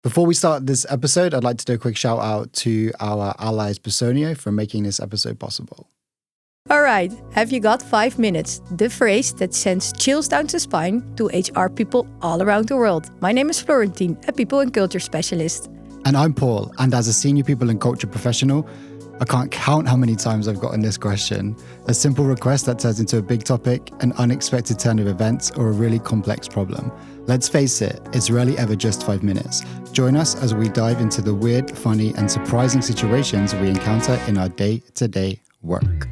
Before we start this episode, I'd like to do a quick shout out to our allies Personio for making this episode possible. All right, have you got 5 minutes? The phrase that sends chills down the spine to HR people all around the world. My name is Florentin, a people and culture specialist. And I'm Paul, and as a senior people and culture professional, I can't count how many times I've gotten this question. A simple request that turns into a big topic, an unexpected turn of events, or a really complex problem. Let's face it, it's rarely ever just 5 minutes. Join us as we dive into the weird, funny, and surprising situations we encounter in our day-to-day work.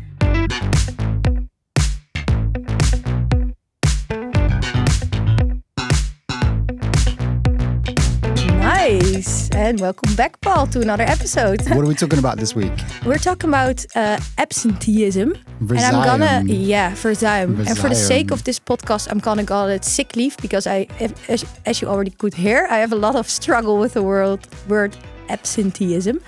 Nice. And welcome back, Paul, to another episode. What are we talking about this week? We're talking about absenteeism. Verzuim. And I'm gonna, verzuim. And for the sake of this podcast, I'm gonna call it sick leave because as you already could hear, I have a lot of struggle with the word absenteeism.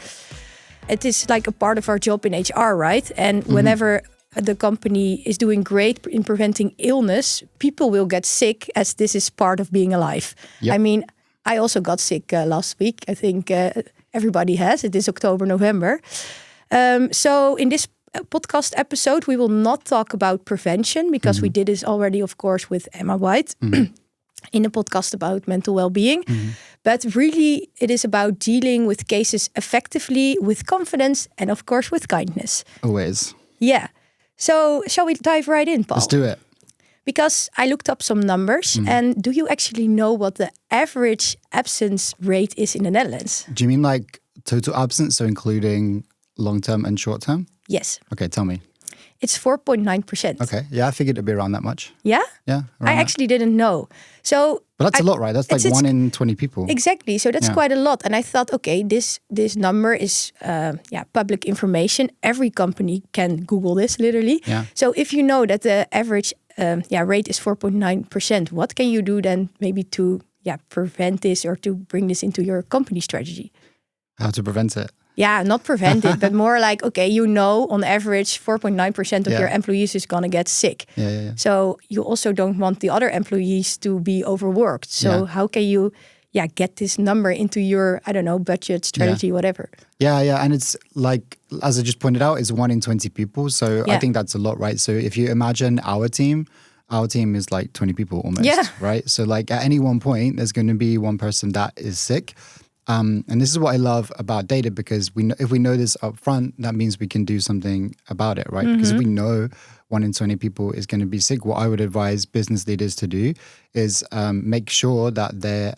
It is like a part of our job in HR, right? And whenever the company is doing great in preventing illness, people will get sick as this is part of being alive. Yep. I mean, I also got sick last week. I think everybody has. It is October, November. So in this podcast episode, we will not talk about prevention because we did this already, of course, with 𝗵𝗶𝘁𝗵𝗁 in a podcast about mental well-being. But really, it is about dealing with cases effectively, with confidence, and of course, with kindness. Always. Yeah. So shall we dive right in, Paul? Let's do it. Because I looked up some numbers, and do you actually know what the average absence rate is in the Netherlands? Do you mean like total absence, so including long-term and short-term? Yes. Okay, tell me. It's 4.9%. Okay, yeah, I figured it'd be around that much. Yeah? Yeah. I actually didn't know. So, but that's a lot, right? That's like 1 in 20 people. Exactly. So that's quite a lot. And I thought, okay, this number is public information. Every company can Google this, literally. Yeah. So if you know that the average rate is 4.9%, what can you do then maybe to prevent this or to bring this into your company strategy? How to prevent it? Yeah, not prevent it, but more like, okay, you know, on average, 4.9% of your employees is going to get sick. Yeah. So you also don't want the other employees to be overworked. So how can you get this number into your, I don't know, budget, strategy, whatever? Yeah. And it's like, as I just pointed out, it's 1 in 20 people. So I think that's a lot, right? So if you imagine our team is like 20 people almost, right? So like at any one point, there's going to be one person that is sick. And this is what I love about data because if we know this up front, that means we can do something about it, right? Because if we know 1 in 20 people is going to be sick, what I would advise business leaders to do is make sure that they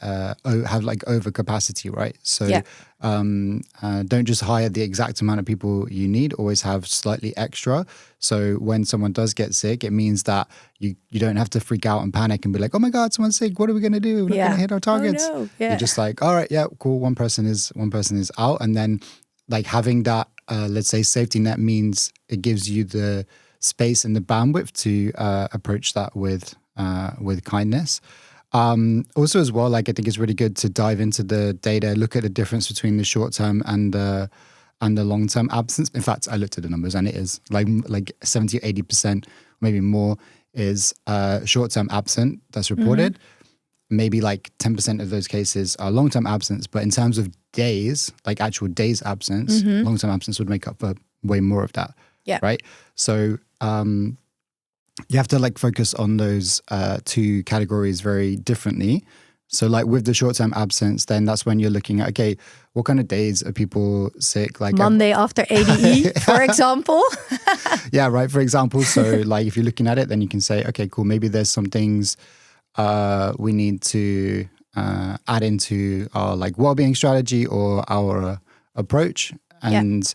have like overcapacity, right? So don't just hire the exact amount of people you need, always have slightly extra. So when someone does get sick, it means that you don't have to freak out and panic and be like, oh my God, someone's sick. What are we going to do? We're not going to hit our targets. Oh, no. Yeah. You're just like, all right, cool. One person is out. And then like having that, let's say safety net means it gives you the space and the bandwidth to approach that with kindness. Also as well, like I think it's really good to dive into the data, look at the difference between the short term and the long-term absence. In fact, I looked at the numbers and it is like 70 or 80%, maybe more, is short-term absent that's reported. Maybe like 10% of those cases are long-term absence. But in terms of days, like actual days absence, long-term absence would make up for way more of that. Yeah. Right? So you have to like focus on those two categories very differently. So like with the short-term absence, then that's when you're looking at, okay, what kind of days are people sick? Like Monday after ADE, for example. Yeah, right. For example, so like if you're looking at it, then you can say, okay, cool, maybe there's some things we need to add into our like well-being strategy or our approach. And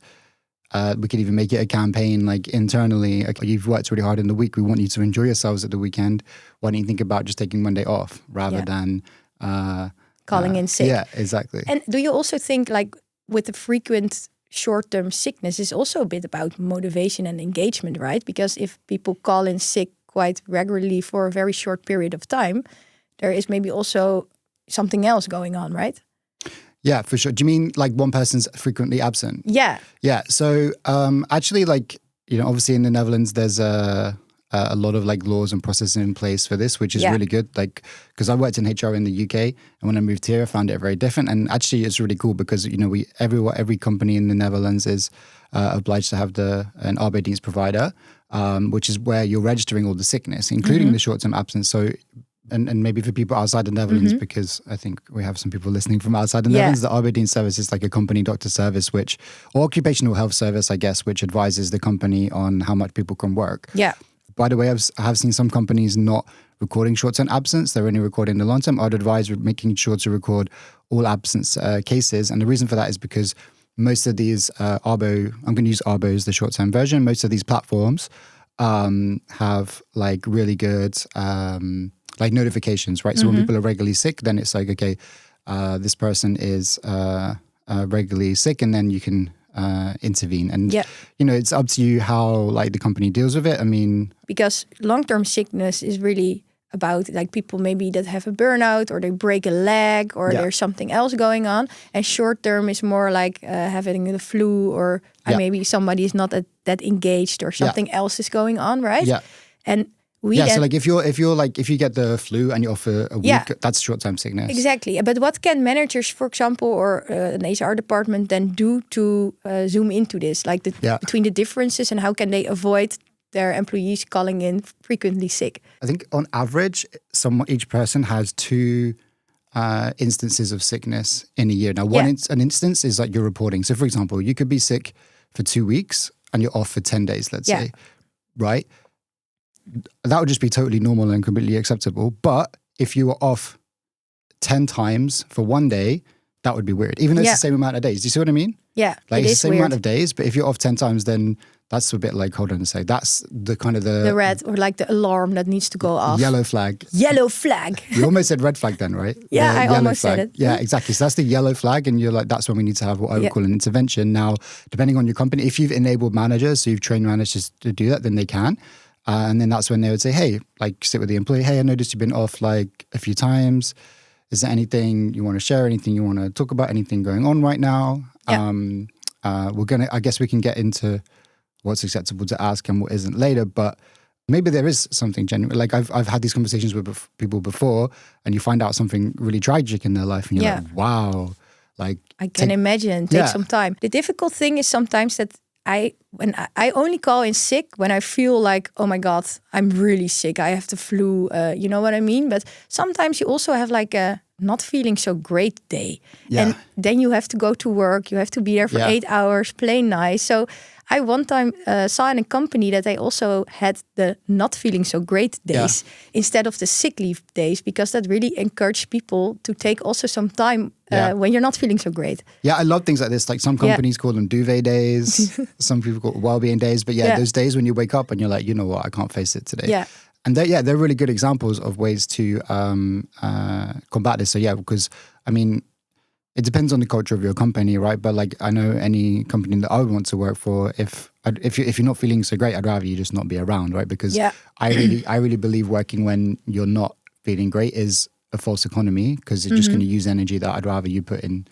we could even make it a campaign like internally. Okay, you've worked really hard in the week. We want you to enjoy yourselves at the weekend. Why don't you think about just taking Monday off rather than calling in sick? Yeah, exactly. And do you also think like with the frequent short-term sickness is also a bit about motivation and engagement, right? Because if people call in sick quite regularly for a very short period of time, there is maybe also something else going on, right? Yeah, for sure. Do you mean like one person's frequently absent? Yeah. Yeah. So actually, like, you know, obviously in the Netherlands, there's a a lot of like laws and processes in place for this, which is really good. Like, because I worked in HR in the UK, and when I moved here, I found it very different. And actually, it's really cool because every company in the Netherlands is obliged to have an arbeidsdienstprovider, which is where you're registering all the sickness, including the short-term absence. So. And maybe for people outside the Netherlands, because I think we have some people listening from outside the Netherlands, the arbeidsdienst service is like a company doctor service, or occupational health service, I guess, which advises the company on how much people can work. Yeah. By the way, I have seen some companies not recording short-term absence. They're only recording the long-term. I'd advise making sure to record all absence cases. And the reason for that is because most of these Arbo, I'm going to use Arbo as the short-term version. Most of these platforms have like really good... like notifications, right? So when people are regularly sick, then it's like, okay, this person is regularly sick, and then you can intervene. And, it's up to you how like the company deals with it. I mean... Because long-term sickness is really about like people maybe that have a burnout, or they break a leg, or there's something else going on. And short-term is more like having the flu, or maybe somebody is not that engaged, or something else is going on, right? Yeah. And... so like if you get the flu and you're off a week, that's short-term sickness. Exactly. But what can managers, for example, or an HR department then do to zoom into this, like between the differences, and how can they avoid their employees calling in frequently sick? I think on average, each person has 2 instances of sickness in a year. Now, an instance is like you're reporting. So, for example, you could be sick for 2 weeks and you're off for 10 days, let's say, right? That would just be totally normal and completely acceptable. But if you were off 10 times for 1 day, that would be weird. Even though it's the same amount of days. Do you see what I mean? Yeah, like it's the same weird. amount of days, but if you're off 10 times, then that's a bit like, hold on a sec. That's the kind of the red, or like the alarm that needs to go off. Yellow flag. Yellow flag. You almost said red flag then, right? Yeah, I almost said it. Yeah, exactly. So that's the yellow flag, and you're like, that's when we need to have what I would call an intervention. Now, depending on your company, if you've enabled managers, so you've trained managers to do that, then they can. And then that's when they would say, hey, like sit with the employee. Hey, I noticed you've been off like a few times. Is there anything you want to share? Anything you want to talk about? Anything going on right now? Yeah. I guess we can get into what's acceptable to ask and what isn't later, but maybe there is something genuine. Like I've had these conversations with people before, and you find out something really tragic in their life, and you're like, wow. Like I can imagine. Take some time. The difficult thing is sometimes that when I only call in sick when I feel like, oh my God, I'm really sick. I have the flu. You know what I mean? But sometimes you also have like a not feeling so great day. Yeah. And then you have to go to work. You have to be there for 8 hours, play nice. So I one time saw in a company that they also had the not feeling so great days instead of the sick leave days, because that really encouraged people to take also some time when you're not feeling so great. Yeah, I love things like this. Like some companies call them duvet days. Some people call it well-being days. But those days when you wake up and you're like, you know what, I can't face it today. Yeah. And they're really good examples of ways to combat this. So because I mean, it depends on the culture of your company, right? But like, I know any company that I would want to work for, if you're not feeling so great, I'd rather you just not be around, right? Because I really believe working when you're not feeling great is a false economy, because you're just going to use energy that I'd rather you put in.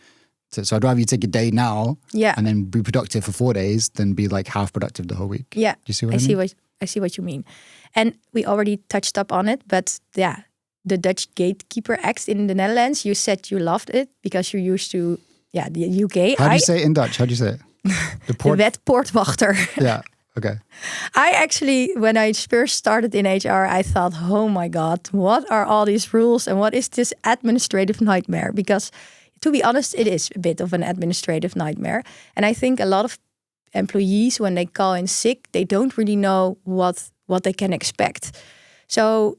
So I'd rather you take a day now and then be productive for 4 days than be like half productive the whole week. Yeah, do you see what I mean? I see what you mean. And we already touched up on it, but the Dutch Gatekeeper Act in the Netherlands, you said you loved it because you're used to the UK. How do you say it in Dutch? How do you say it? De wet-poortwachter. Yeah, okay. I actually, when I first started in HR, I thought, oh my God, what are all these rules and what is this administrative nightmare? Because to be honest, it is a bit of an administrative nightmare. And I think a lot of employees, when they call in sick, they don't really know what they can expect. So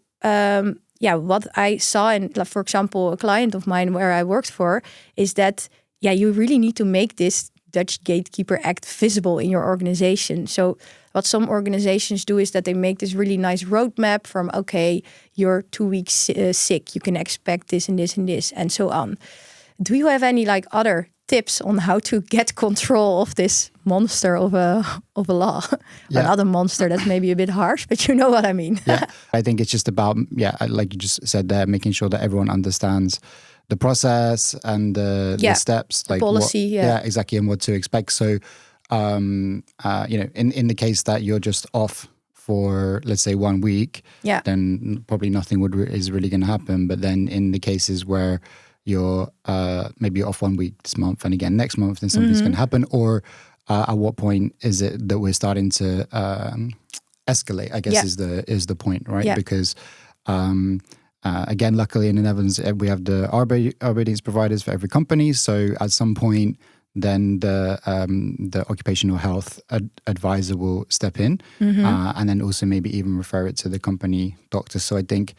what I saw in, for example, a client of mine where I worked for, is that you really need to make this Dutch Gatekeeper Act visible in your organization. So what some organizations do is that they make this really nice roadmap from, okay, you're 2 weeks sick, you can expect this and this and this, and so on. Do you have any like other tips on how to get control of this monster of a law? Another monster that's maybe a bit harsh, but you know what I mean. I think it's just about, like you just said there, making sure that everyone understands the process and the steps, like policy, exactly, and what to expect. So, in the case that you're just off for, let's say, 1 week, then probably nothing is really going to happen. But then in the cases where you're maybe you're off 1 week this month and again next month, then something's going to happen. Or at what point is it that we're starting to escalate, I guess is the point, right? Yeah. Because again, luckily in the Netherlands, we have the Arbo dienst providers for every company. So at some point, then the occupational health advisor will step in, and then also maybe even refer it to the company doctor. So I think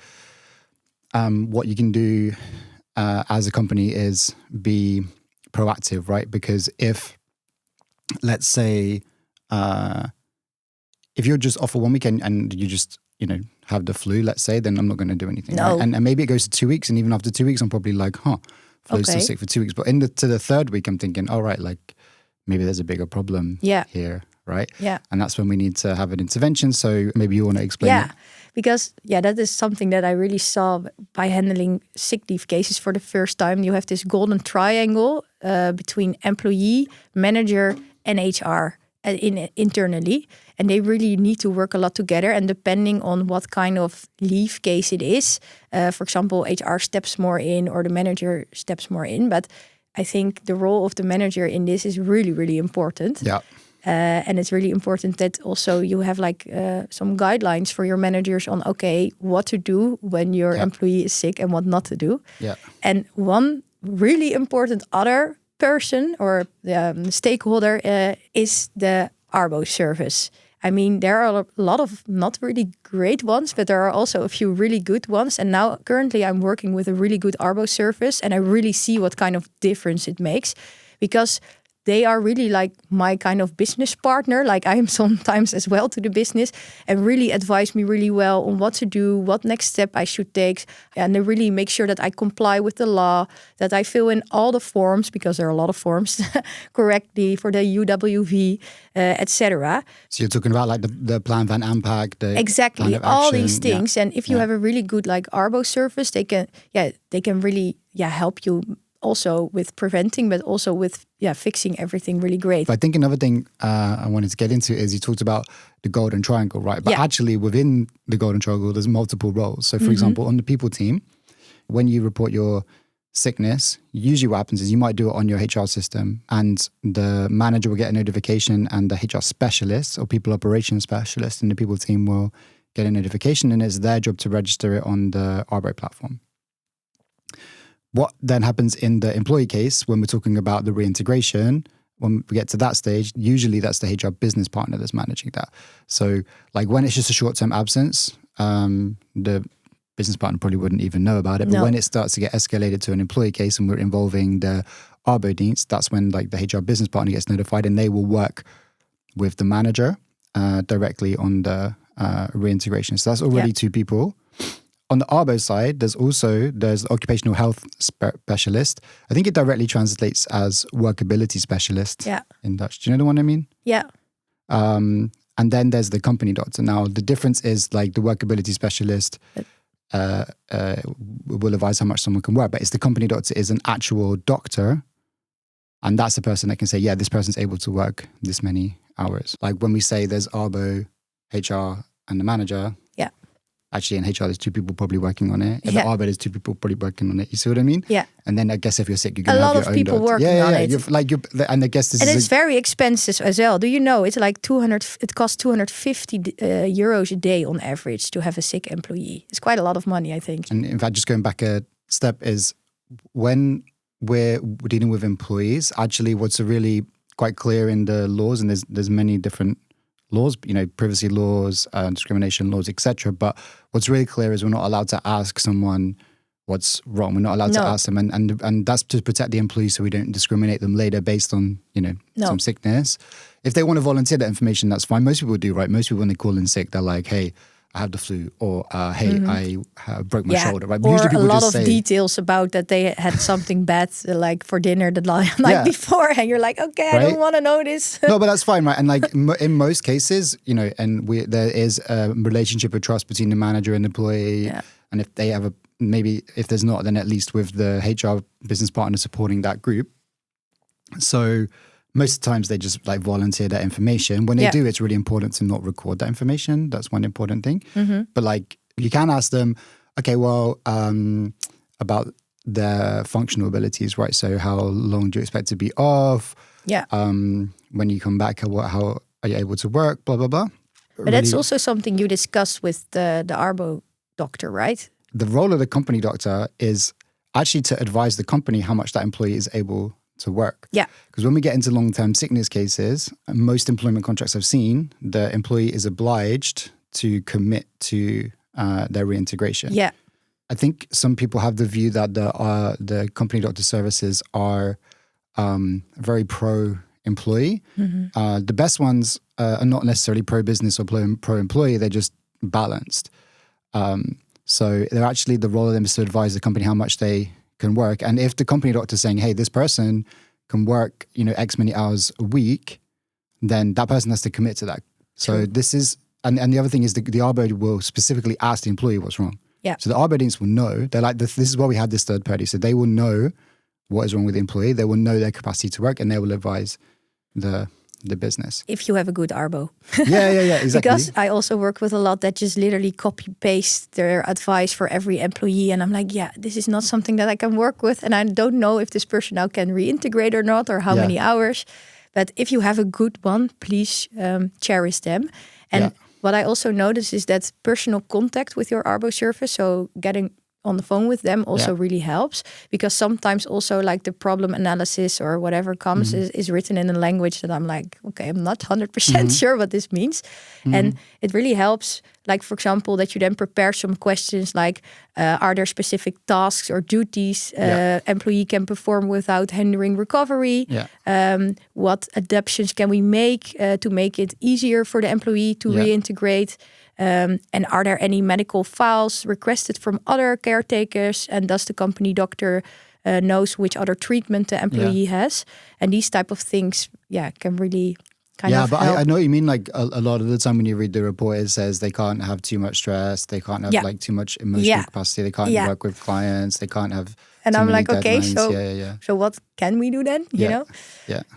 what you can do as a company is be proactive, right? Because if, let's say, if you're just off for 1 weekend and you just, have the flu, let's say, then I'm not going to do anything. No. Right? And maybe it goes to 2 weeks, and even after 2 weeks, I'm probably like, Flo's still sick for 2 weeks. But to the third week, I'm thinking, all right, like maybe there's a bigger problem here, right? Yeah. And that's when we need to have an intervention. So maybe you want to explain it. Because that is something that I really saw by handling sick leave cases for the first time. You have this golden triangle between employee, manager, and HR internally. And they really need to work a lot together. And depending on what kind of leave case it is, for example, HR steps more in or the manager steps more in. But I think the role of the manager in this is really, really important. Yeah. And it's really important that also you have some guidelines for your managers on, what to do when your employee is sick and what not to do. Yeah. And one really important other person or stakeholder is the Arbo service. I mean, there are a lot of not really great ones, but there are also a few really good ones. And now currently I'm working with a really good Arbo service, and I really see what kind of difference it makes, because they are really like my kind of business partner. Like I am sometimes as well to the business, and really advise me really well on what to do, what next step I should take. And they really make sure that I comply with the law, that I fill in all the forms, because there are a lot of forms, correctly for the UWV, etc. So you're talking about like the plan van aanpak, the exactly plan of all action. these things. And if you have a really good Arbo service, they can really help you also with preventing, but also with fixing everything really great. But I think another thing I wanted to get into is you talked about the golden triangle, right? But actually within the golden triangle, there's multiple roles. So for example, on the people team, when you report your sickness, usually what happens is you might do it on your HR system, and the manager will get a notification, and the HR specialist or people operations specialist in the people team will get a notification, and it's their job to register it on the Arbo platform. What then happens in the employee case, when we're talking about the reintegration, when we get to that stage, usually that's the HR business partner that's managing that. So like when it's just a short-term absence, the business partner probably wouldn't even know about it. But when it starts to get escalated to an employee case and we're involving the Arbo dienst, that's when like the HR business partner gets notified, and they will work with the manager directly on the reintegration. So that's already 2 people. On the Arbo side, there's occupational health specialist. I think it directly translates as workability specialist in Dutch. Do you know the one I mean? Yeah. And then there's the company doctor. Now, the difference is like the workability specialist will advise how much someone can work, but it's the company doctor is an actual doctor. And that's the person that can say, this person's able to work this many hours. Like when we say there's Arbo, HR, and the manager. Actually, in HR, there's 2 people probably working on it. In the Arbo, there's 2 people probably working on it. You see what I mean? Yeah. And then I guess if you're sick, you're going to have your own people working on it. And I guess this it's very expensive as well. Do you know? It's like 200. It costs 250 euros a day on average to have a sick employee. It's quite a lot of money, I think. And in fact, just going back a step is when we're dealing with employees, actually, what's really quite clear in the laws, and there's many different laws, privacy laws, discrimination laws, etc. But what's really clear is we're not allowed to ask someone what's wrong. We're not allowed to ask them, and that's to protect the employees so we don't discriminate them later based on some sickness. If they want to volunteer that information, that's fine. Most people do, right? Most people when they call in sick, they're like, hey, I have the flu, or hey, I broke my shoulder, right? But or a lot of details about that they had something bad, like for dinner the night before, and you're like, okay, right? I don't want to know this. No, but that's fine, right? And like in most cases, and there is a relationship of trust between the manager and the employee, and if they have maybe if there's not, then at least with the HR business partner supporting that group. So most of the times they just like volunteer that information. When they do, it's really important to not record that information. That's one important thing. But like you can ask them, okay, well, about their functional abilities, right? So how long do you expect to be off? Yeah. When you come back, how are you able to work? Blah, blah, blah. But that's also something you discuss with the Arbo doctor, right? The role of the company doctor is actually to advise the company how much that employee is able to work. Yeah. Because when we get into long-term sickness cases, most employment contracts I've seen, the employee is obliged to commit to their reintegration. Yeah. I think some people have the view that the company doctor services are very pro-employee. The best ones are not necessarily pro-business or pro-employee. They're just balanced. So they're actually, the role of them is to advise the company how much they can work. And if the company doctor is saying, hey, this person can work, X many hours a week, then that person has to commit to that. So this is, and the other thing is the Arbo will specifically ask the employee what's wrong. Yeah. So the Arbo teams will know. They're like, this is why we had this third party. So they will know what is wrong with the employee. They will know their capacity to work, and they will advise the business. If you have a good Arbo. Yeah, exactly. Because I also work with a lot that just literally copy-paste their advice for every employee. And I'm like, yeah, this is not something that I can work with. And I don't know if this person now can reintegrate or not, or how many hours. But if you have a good one, please cherish them. And what I also notice is that personal contact with your Arbo service, so getting on the phone with them also really helps, because sometimes also like the problem analysis or whatever comes is written in a language that I'm like, okay, I'm not 100% sure what this means. And it really helps, like, for example, that you then prepare some questions like, are there specific tasks or duties employee can perform without hindering recovery? What adaptations can we make to make it easier for the employee to reintegrate? And are there any medical files requested from other caretakers? And does the company doctor knows which other treatment the employee has? And these type of things, can really kind of but help. I know what you mean. Like a lot of the time when you read the report, it says they can't have too much stress. They can't have like too much emotional capacity. They can't work with clients. They can't have. And I'm like, okay, deadlines. so what can we do then? You know?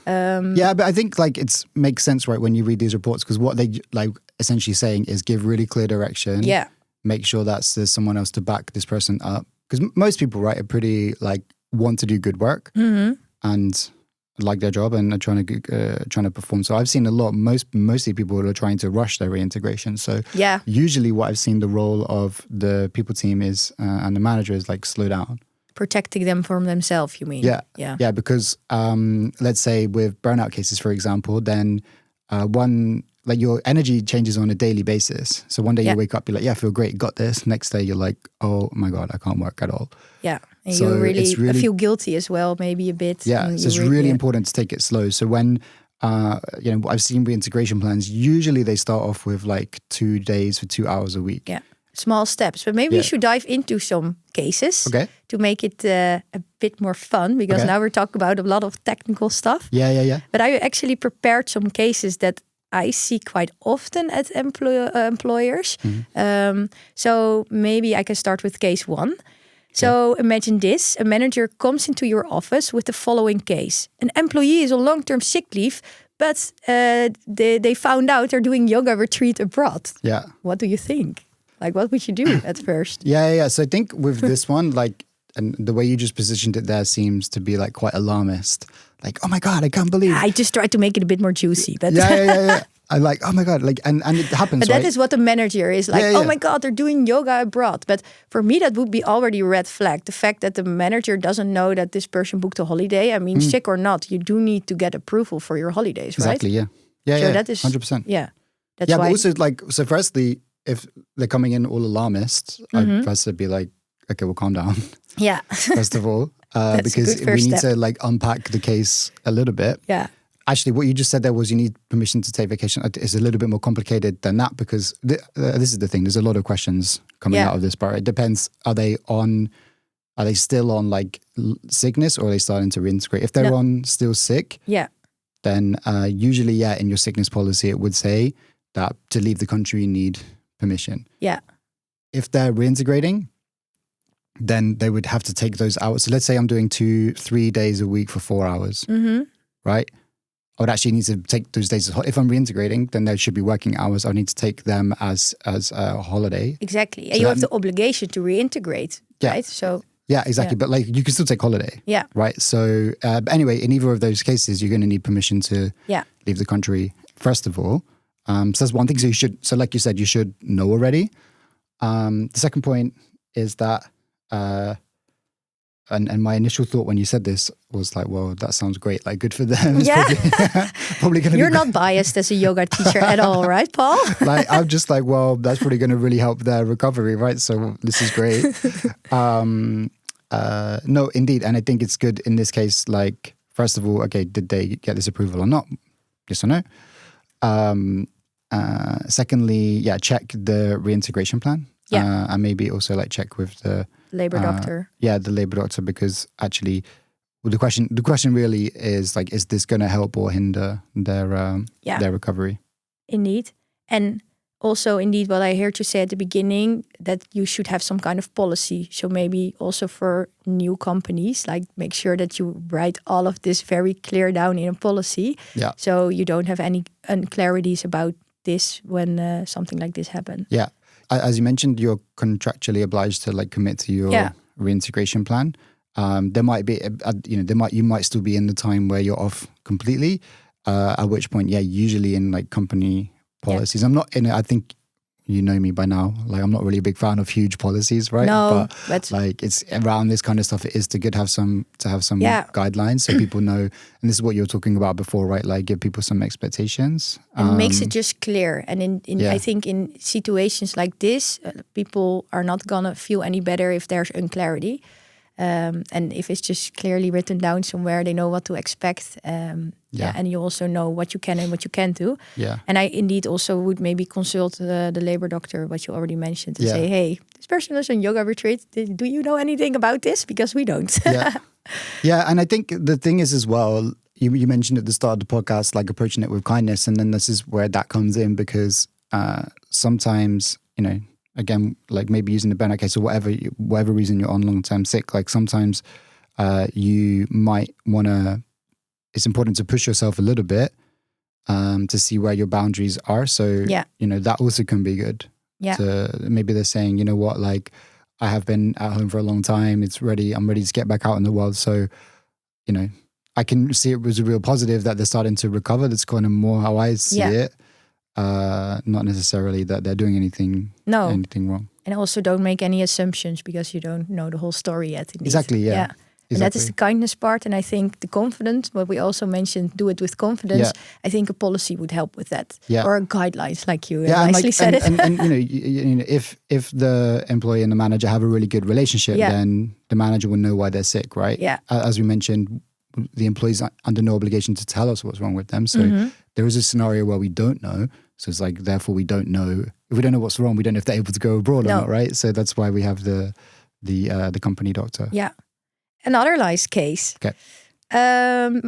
But I think like it makes sense, right, when you read these reports, because what they like essentially saying is give really clear direction. Yeah. Make sure that there's someone else to back this person up, because most people, right, are pretty like want to do good work and like their job and are trying to perform. So I've seen a lot. Mostly people are trying to rush their reintegration. So usually what I've seen the role of the people team is and the manager is like slow down. Protecting them from themselves, you mean? Yeah. Because let's say with burnout cases, for example, then like your energy changes on a daily basis. So one day you wake up, you're like, I feel great, got this. Next day you're like, oh my God, I can't work at all. Yeah. And so you really feel guilty as well, maybe a bit. Yeah. So it's really important to take it slow. So when I've seen reintegration plans, usually they start off with like 2 days for 2 hours a week. Yeah. Small steps, but maybe we should dive into some cases to make it a bit more fun, because now we're talking about a lot of technical stuff. Yeah. But I actually prepared some cases that I see quite often at employers. So maybe I can start with case 1. So imagine this: a manager comes into your office with the following case. An employee is on long-term sick leave, but they found out they're doing yoga retreat abroad. Yeah. What do you think? Like, what would you do at first? Yeah. So I think with this one, like, and the way you just positioned it there seems to be like quite alarmist. Like, oh my God, I can't believe. I just tried to make it a bit more juicy. But yeah. I like, oh my God, like, and it happens, but right? That is what the manager is like, oh my God, they're doing yoga abroad. But for me, that would be already a red flag. The fact that the manager doesn't know that this person booked a holiday. I mean, sick or not, you do need to get approval for your holidays, right? Exactly, yeah. So that is 100%. Yeah. That's why. But also, like, so firstly, if they're coming in all alarmist, I'd first be like, okay, well, calm down. Yeah. First of all, because we need to like unpack the case a little bit. Yeah. Actually, what you just said there was you need permission to take vacation. It's a little bit more complicated than that, because this is the thing. There's a lot of questions coming out of this part. It depends. Are they still on like sickness, or are they starting to reintegrate? If they're on still sick, then usually, in your sickness policy, it would say that to leave the country you need permission. Yeah. If they're reintegrating, then they would have to take those hours. So let's say I'm doing 2-3 days a week for 4 hours, right? I would actually need to take those days. If I'm reintegrating, then there should be working hours. I need to take them as a holiday. Exactly. And you have the obligation to reintegrate, right? So yeah, exactly. But like you can still take holiday. Yeah. Right. So but anyway, in either of those cases, you're going to need permission to leave the country, first of all. So that's one thing. So like you said, you should know already. The second point is that, and my initial thought when you said this was like, well, that sounds great. Like, good for them. It's probably going to be You're not biased as a yoga teacher at all, right, Paul? Like, I'm just like, well, that's probably going to really help their recovery, right? So this is great. No, indeed. And I think it's good in this case, like, first of all, okay, did they get this approval or not? Yes or no? Secondly, check the reintegration plan. And maybe also like check with the labor doctor. The labor doctor, because actually, well, the question really is like, is this going to help or hinder their recovery? Indeed. And also, indeed, what I heard you say at the beginning, that you should have some kind of policy. So maybe also for new companies, like make sure that you write all of this very clear down in a policy. Yeah. So you don't have any unclarities about this when something like this happens. Yeah. As you mentioned, you're contractually obliged to like commit to your reintegration plan. There might be, you might still be in the time where you're off completely. At which point, usually in like company policies, I'm not in it. I think you know me by now. Like, I'm not really a big fan of huge policies, right? No, but like it's around this kind of stuff. It is to have some guidelines so people know. And this is what you were talking about before, right? Like, give people some expectations. And it makes it just clear. And I think in situations like this, people are not gonna feel any better if there's unclarity. And if it's just clearly written down somewhere, they know what to expect. And you also know what you can and what you can't do. Yeah. And I indeed also would maybe consult the labor doctor, what you already mentioned, and say, hey, this person is on yoga retreat. Do you know anything about this? Because we don't. And I think the thing is as well, you mentioned at the start of the podcast, like approaching it with kindness. And then this is where that comes in, because sometimes, again, like maybe using the burnout case or whatever reason you're on long-term sick, like sometimes you might want to, it's important to push yourself a little bit to see where your boundaries are. So, that also can be good. Yeah. Maybe they're saying, you know what, like I have been at home for a long time. I'm ready to get back out in the world. So, I can see it was a real positive that they're starting to recover. That's kind of more how I see it. Not necessarily that they're doing anything wrong. And also don't make any assumptions because you don't know the whole story yet. Indeed. Exactly, yeah. And that is the kindness part. And I think the confidence, what we also mentioned, do it with confidence. Yeah. I think a policy would help with that. Yeah. Or guidelines, like you nicely said it. And if the employee and the manager have a really good relationship, then the manager will know why they're sick, right? Yeah. As we mentioned, the employee's under no obligation to tell us what's wrong with them. So there is a scenario where we don't know. So it's like, therefore we don't know. If we don't know what's wrong, we don't know if they're able to go abroad or not, right? So that's why we have the company doctor. Yeah. Another nice case. Okay.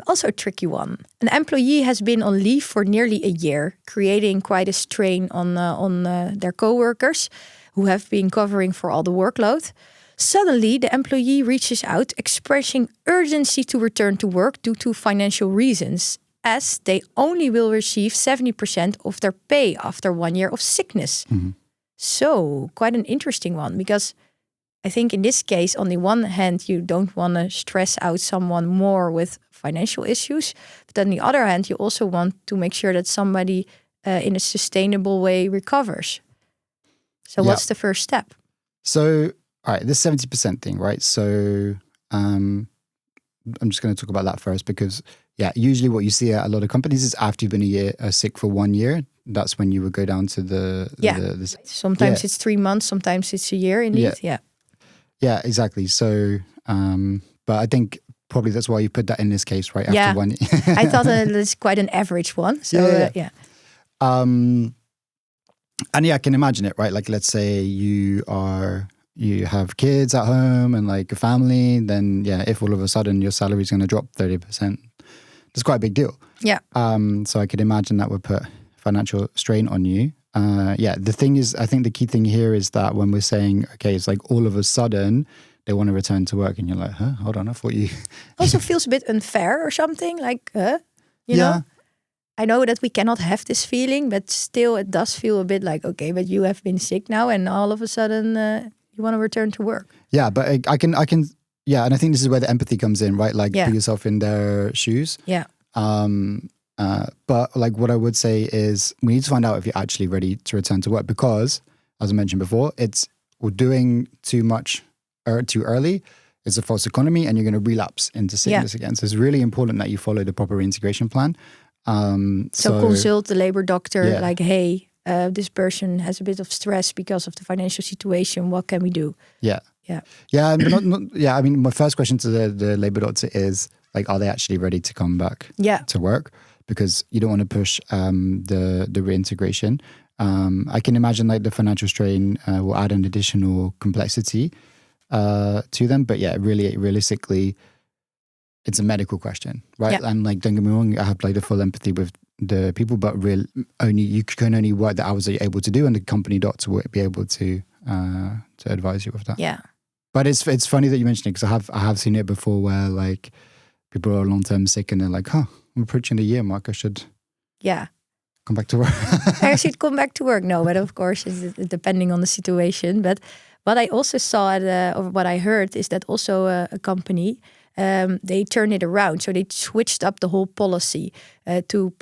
Also a tricky one. An employee has been on leave for nearly a year, creating quite a strain on their co-workers who have been covering for all the workload. Suddenly, the employee reaches out, expressing urgency to return to work due to financial reasons, as they only will receive 70% of their pay after 1 year of sickness. Mm-hmm. So, quite an interesting one, because I think in this case, on the one hand, you don't want to stress out someone more with financial issues. But on the other hand, you also want to make sure that somebody in a sustainable way recovers. So what's the first step? So, all right, this 70% thing, right? So I'm just going to talk about that first because, usually what you see at a lot of companies is after you've been sick for 1 year, that's when you would go down to the sometimes it's 3 months, sometimes it's a year indeed. Yeah, exactly. So, but I think probably that's why you put that in this case, right? After 1 year. I thought it's quite an average one. So, and I can imagine it, right? Like, let's say you have kids at home and like a family, then if all of a sudden your salary is going to drop 30%, that's quite a big deal. Yeah. So I could imagine that would put financial strain on you. The thing is, I think the key thing here is that when we're saying, okay, it's like all of a sudden they want to return to work and you're like, hold on, I thought you... Also feels a bit unfair or something, like, you know? I know that we cannot have this feeling, but still it does feel a bit like, okay, but you have been sick now and all of a sudden you want to return to work. Yeah, but I can, yeah. And I think this is where the empathy comes in, right? Like put yourself in their shoes. Yeah. But like what I would say is we need to find out if you're actually ready to return to work, because as I mentioned before, we're doing too much too early. It's a false economy and you're going to relapse into sickness again. So it's really important that you follow the proper reintegration plan. So consult the labor doctor, like, hey, this person has a bit of stress because of the financial situation. What can we do? Yeah. I mean, my first question to the labor doctor is like, are they actually ready to come back to work? Because you don't want to push the reintegration. I can imagine like the financial strain will add an additional complexity to them. But yeah, really, realistically, it's a medical question, right? And like, don't get me wrong, I have like the full empathy with the people, but you can only work the hours that you're able to do, and the company doctor will be able to advise you with that. Yeah. But it's funny that you mentioned it, because I have seen it before where like people are long-term sick and they're like, I'm approaching the year mark, I should come back to work. I should come back to work. No, but of course, it's depending on the situation. But what I also saw or what I heard is that also a company, they turned it around. So they switched up the whole policy to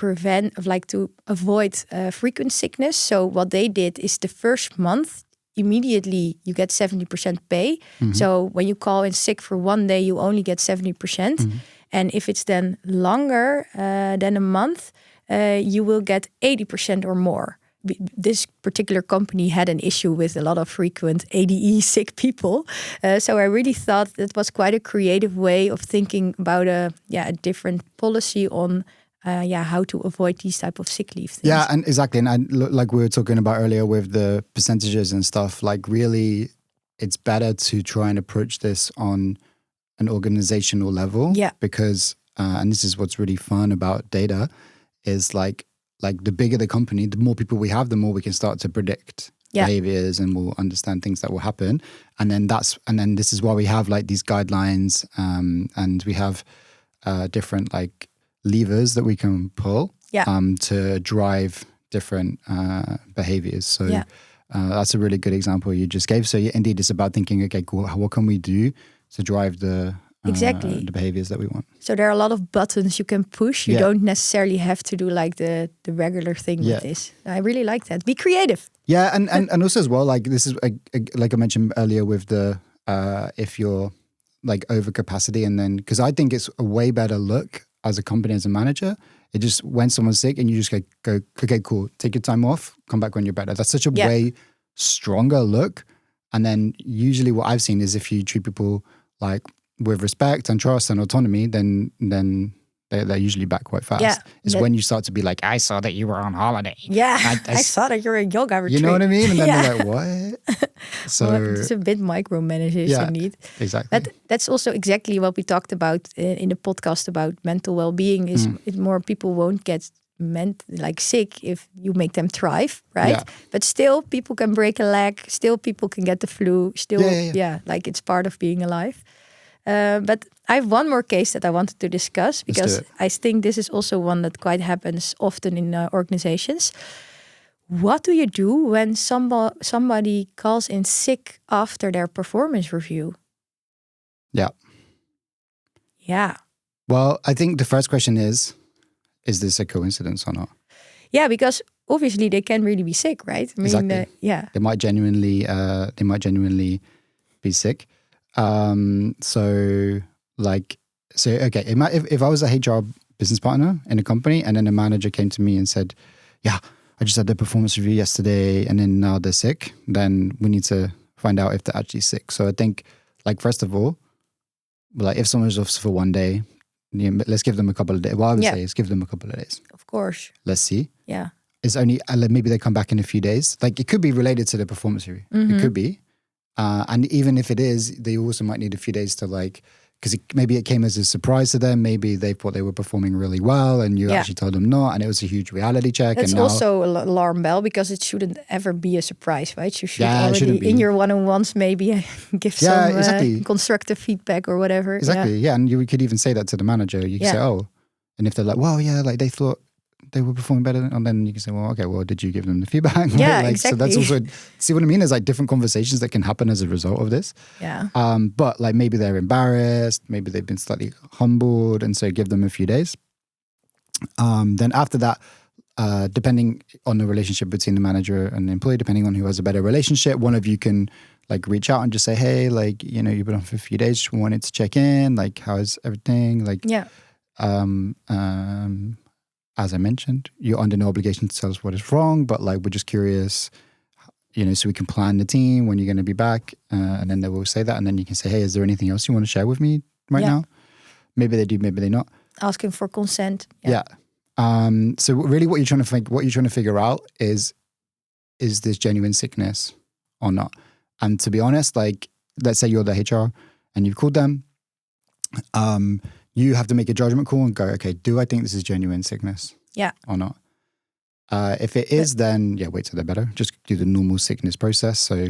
avoid frequent sickness. So what they did is the first month, immediately you get 70% pay. Mm-hmm. So when you call in sick for 1 day, you only get 70%. Mm-hmm. And if it's then longer than a month, you will get 80% or more. This particular company had an issue with a lot of frequent ADE sick people. So I really thought that was quite a creative way of thinking about a different policy on how to avoid these type of sick leave things. Yeah, and exactly. And like we were talking about earlier with the percentages and stuff, like really it's better to try and approach this on an organizational level. Yeah. Because, and this is what's really fun about data, is like the bigger the company, the more people we have, the more we can start to predict behaviors, and we'll understand things that will happen. And then this is why we have like these guidelines, and we have different like levers that we can pull to drive different behaviors. So that's a really good example you just gave. So indeed, it's about thinking, okay, cool, what can we do to drive the behaviors that we want? So there are a lot of buttons you can push. You don't necessarily have to do like the regular thing with this. I really like that. Be creative. Yeah, and also as well, like this is like I mentioned earlier with the if you're like over capacity, and then because I think it's a way better look as a company, as a manager. It just, when someone's sick and you just go, okay, cool, take your time off, come back when you're better. That's such a way stronger look. And then usually what I've seen is if you treat people like with respect and trust and autonomy, then they're usually back quite fast. Yeah, it's when you start to be like, I saw that you were on holiday. Yeah, I saw that you're a yoga retreat. You know what I mean? And then they're like, what? So it's a bit micromanagers indeed. Exactly. But that's also exactly what we talked about in the podcast about mental well-being. Is more people won't get sick if you make them thrive, right? Yeah. But still, people can break a leg. Still, people can get the flu. Still, like it's part of being alive. But I have one more case that I wanted to discuss, because I think this is also one that quite happens often in organizations. What do you do when somebody calls in sick after their performance review? Yeah. Yeah. Well, I think the first question is this a coincidence or not? Yeah, because obviously they can really be sick, right? I mean, exactly. They might genuinely be sick. Okay, if I was a HR business partner in a company, and then a manager came to me and said, I just had the performance review yesterday and then now they're sick, then we need to find out if they're actually sick. So I think, like, first of all, like if someone's off for 1 day, let's give them a couple of days. What I would say is give them a couple of days. Of course. Let's see. Yeah. It's only, maybe they come back in a few days. Like, it could be related to the performance review. Mm-hmm. It could be. And even if it is, they also might need a few days to because maybe it came as a surprise to them. Maybe they thought they were performing really well and you actually told them not, and it was a huge reality check. That's also an alarm bell, because it shouldn't ever be a surprise, right? You should already, in your one-on-ones, maybe give some constructive feedback or whatever. Exactly, and you could even say that to the manager. You could say, and if they're like, well, they thought they were performing better, and then you can say, well, okay, well, did you give them the feedback? Yeah, like, exactly. So that's also, see what I mean? There's like different conversations that can happen as a result of this. Yeah. But like maybe they're embarrassed, maybe they've been slightly humbled, and so give them a few days. Then after that, depending on the relationship between the manager and the employee, depending on who has a better relationship, one of you can like reach out and just say, hey, like, you know, you've been on for a few days, just wanted to check in, like, how's everything? Like, as I mentioned, you're under no obligation to tell us what is wrong, but like, we're just curious, you know, so we can plan the team when you're going to be back. And then they will say that. And then you can say, hey, is there anything else you want to share with me right now? Maybe they do, maybe they not. Asking for consent. Yeah. So really what you're trying to figure out is this genuine sickness or not? And to be honest, like, let's say you're the HR and you've called them, you have to make a judgment call and go, okay, do I think this is genuine sickness? Yeah. Or not? If it is, then wait till they're better. Just do the normal sickness process. So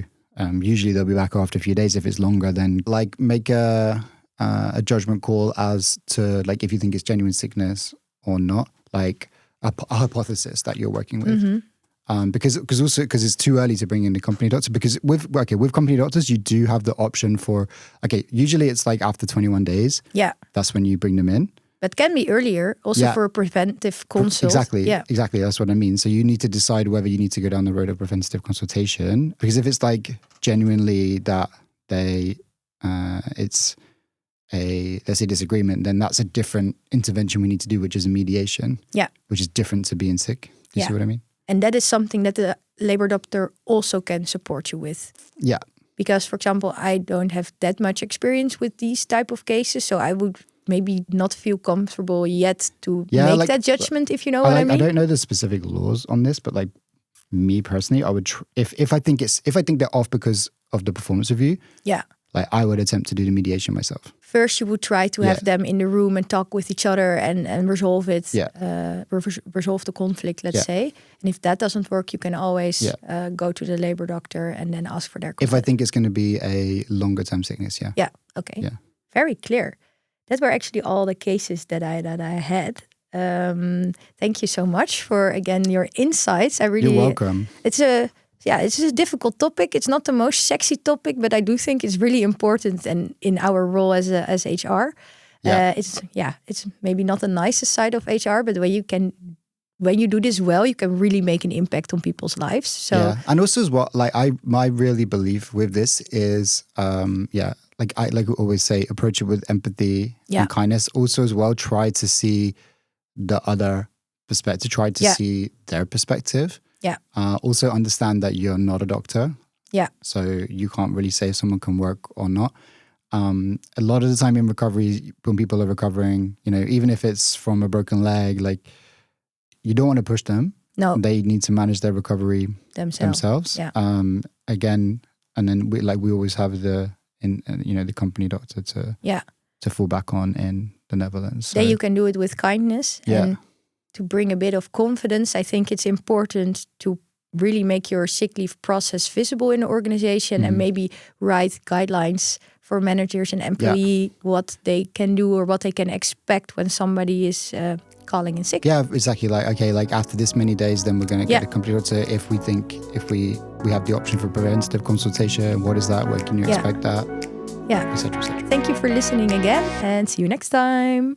usually they'll be back after a few days. If it's longer, then like make a judgment call as to like if you think it's genuine sickness or not, like a hypothesis that you're working with. Mm-hmm. Because it's too early to bring in the company doctor. Because with company doctors, you do have the option for, usually it's like after 21 days. Yeah. That's when you bring them in. But can be earlier, also for a preventive consult. Exactly. That's what I mean. So you need to decide whether you need to go down the road of preventative consultation. Because if it's like genuinely that it's a, let's say, disagreement, then that's a different intervention we need to do, which is a mediation. Yeah. Which is different to being sick. Do you see what I mean? And that is something that the labor doctor also can support you with. Yeah. Because, for example, I don't have that much experience with these type of cases, so I would maybe not feel comfortable yet to make that judgment, if you know what I mean. I don't know the specific laws on this, but like me personally, I would if I think they're off because of the performance review. Yeah. Like I would attempt to do the mediation myself. First, you would try to have them in the room and talk with each other and resolve it, resolve the conflict, let's say. And if that doesn't work, you can always go to the labor doctor and then ask for their consent. If I think it's going to be a longer term sickness, Yeah, okay. Yeah. Very clear. That were actually all the cases that I had. Thank you so much for, again, your insights. You're welcome. It's a difficult topic. It's not the most sexy topic, but I do think it's really important. And in our role as HR, it's maybe not the nicest side of HR, but when you do this well, you can really make an impact on people's lives. So and also as well, like my really belief with this is, like I always say, approach it with empathy and kindness. Also as well, try to see the other perspective, try to see their perspective. Yeah. Also understand that you're not a doctor. Yeah. So you can't really say if someone can work or not. A lot of the time in recovery, when people are recovering, you know, even if it's from a broken leg, like you don't want to push them. No. They need to manage their recovery themselves. Yeah. Again, and then we always have the company doctor to fall back on in the Netherlands. So. Then you can do it with kindness. And to bring a bit of confidence, I think it's important to really make your sick leave process visible in the organization and maybe write guidelines for managers and employee what they can do or what they can expect when somebody is calling in sick. Yeah, exactly. Like, okay, like after this many days, then we're going to get a company doctor. If we have the option for preventative consultation, what is that? What can you expect that? Yeah. Et cetera, et cetera. Thank you for listening again and see you next time.